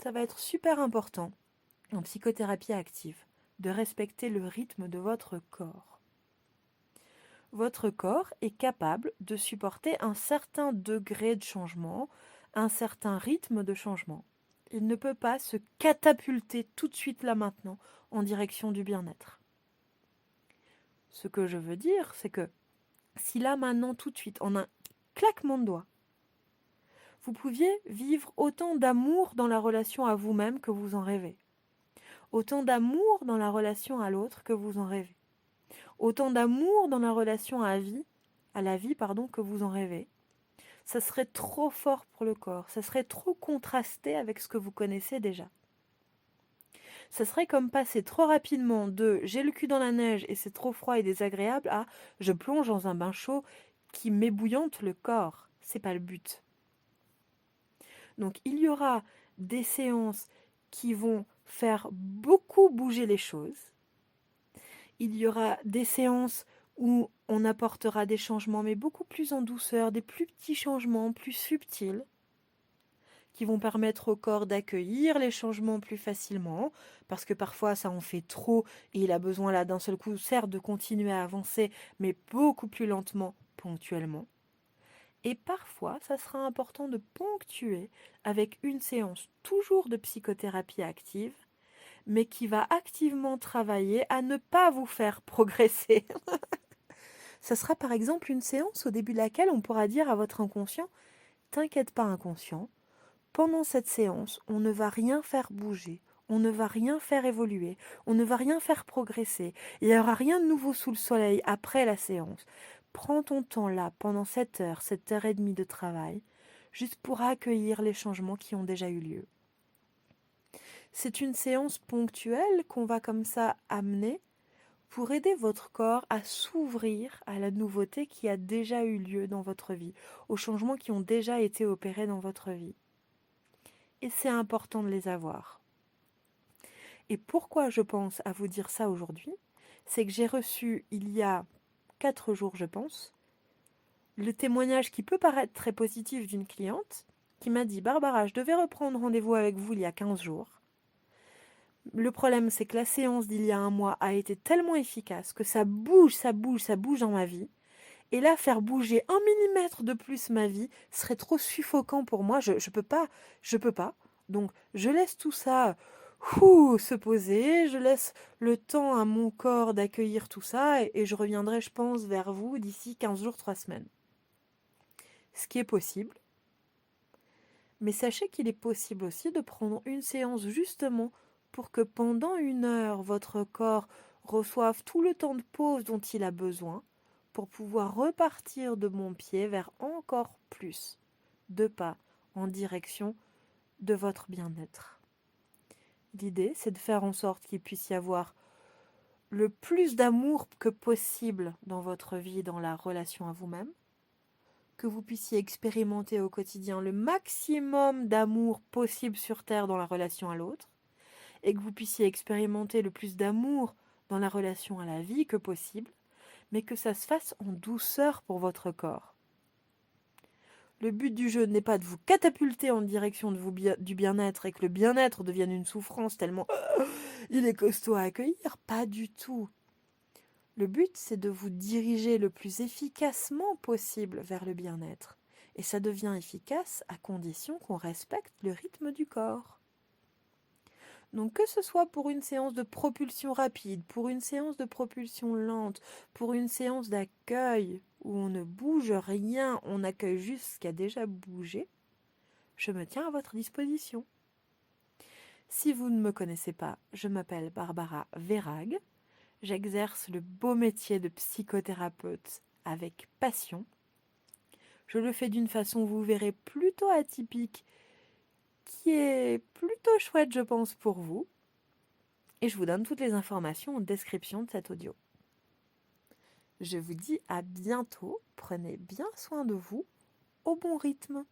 ça va être super important en psychothérapie active de respecter le rythme de votre corps. Votre corps est capable de supporter un certain degré de changement, un certain rythme de changement. Il ne peut pas se catapulter tout de suite là maintenant en direction du bien-être. Ce que je veux dire, c'est que si là maintenant tout de suite, en un claquement de doigts, vous pouviez vivre autant d'amour dans la relation à vous-même que vous en rêvez, autant d'amour dans la relation à l'autre que vous en rêvez, autant d'amour dans la relation à la vie, que vous en rêvez, ça serait trop fort pour le corps, ça serait trop contrasté avec ce que vous connaissez déjà. Ça serait comme passer trop rapidement de j'ai le cul dans la neige et c'est trop froid et désagréable à je plonge dans un bain chaud qui m'ébouillante le corps. C'est pas le but. Donc il y aura des séances qui vont faire beaucoup bouger les choses. Il y aura des séances où on apportera des changements, mais beaucoup plus en douceur, des plus petits changements, plus subtils, qui vont permettre au corps d'accueillir les changements plus facilement, parce que parfois ça en fait trop et il a besoin là d'un seul coup, certes, de continuer à avancer, mais beaucoup plus lentement, ponctuellement. Et parfois, ça sera important de ponctuer avec une séance toujours de psychothérapie active, mais qui va activement travailler à ne pas vous faire progresser. Ça sera par exemple une séance au début de laquelle on pourra dire à votre inconscient, t'inquiète pas inconscient, pendant cette séance, on ne va rien faire bouger, on ne va rien faire évoluer, on ne va rien faire progresser. Il n'y aura rien de nouveau sous le soleil après la séance. Prends ton temps là, pendant cette heure et demie de travail, juste pour accueillir les changements qui ont déjà eu lieu. C'est une séance ponctuelle qu'on va comme ça amener pour aider votre corps à s'ouvrir à la nouveauté qui a déjà eu lieu dans votre vie, aux changements qui ont déjà été opérés dans votre vie. Et c'est important de les avoir. Et pourquoi je pense à vous dire ça aujourd'hui, c'est que j'ai reçu il y a 4 jours, je pense, le témoignage qui peut paraître très positif d'une cliente qui m'a dit « Barbara, je devais reprendre rendez-vous avec vous il y a 15 jours. Le problème, c'est que la séance d'il y a un mois a été tellement efficace que ça bouge dans ma vie. Et là, faire bouger 1 millimètre de plus ma vie serait trop suffocant pour moi. Je peux pas. Donc, je laisse tout ça se poser. Je laisse le temps à mon corps d'accueillir tout ça. Et je reviendrai, je pense, vers vous d'ici 15 jours, 3 semaines. Ce qui est possible. Mais sachez qu'il est possible aussi de prendre une séance justement pour que pendant 1 heure, votre corps reçoive tout le temps de pause dont il a besoin pour pouvoir repartir de bon pied vers encore plus de pas en direction de votre bien-être. L'idée, c'est de faire en sorte qu'il puisse y avoir le plus d'amour que possible dans votre vie, dans la relation à vous-même, que vous puissiez expérimenter au quotidien le maximum d'amour possible sur Terre dans la relation à l'autre, et que vous puissiez expérimenter le plus d'amour dans la relation à la vie que possible, mais que ça se fasse en douceur pour votre corps. Le but du jeu n'est pas de vous catapulter en direction du bien-être et que le bien-être devienne une souffrance tellement il est costaud à accueillir, pas du tout. Le but, c'est de vous diriger le plus efficacement possible vers le bien-être. Et ça devient efficace à condition qu'on respecte le rythme du corps. Donc que ce soit pour une séance de propulsion rapide, pour une séance de propulsion lente, pour une séance d'accueil où on ne bouge rien, on accueille juste ce qui a déjà bougé, je me tiens à votre disposition. Si vous ne me connaissez pas, je m'appelle Barbara Verhaeghe. J'exerce le beau métier de psychothérapeute avec passion. Je le fais d'une façon, vous verrez, plutôt atypique, qui est plutôt chouette, je pense, pour vous. Et je vous donne toutes les informations en description de cet audio. Je vous dis à bientôt. Prenez bien soin de vous, au bon rythme.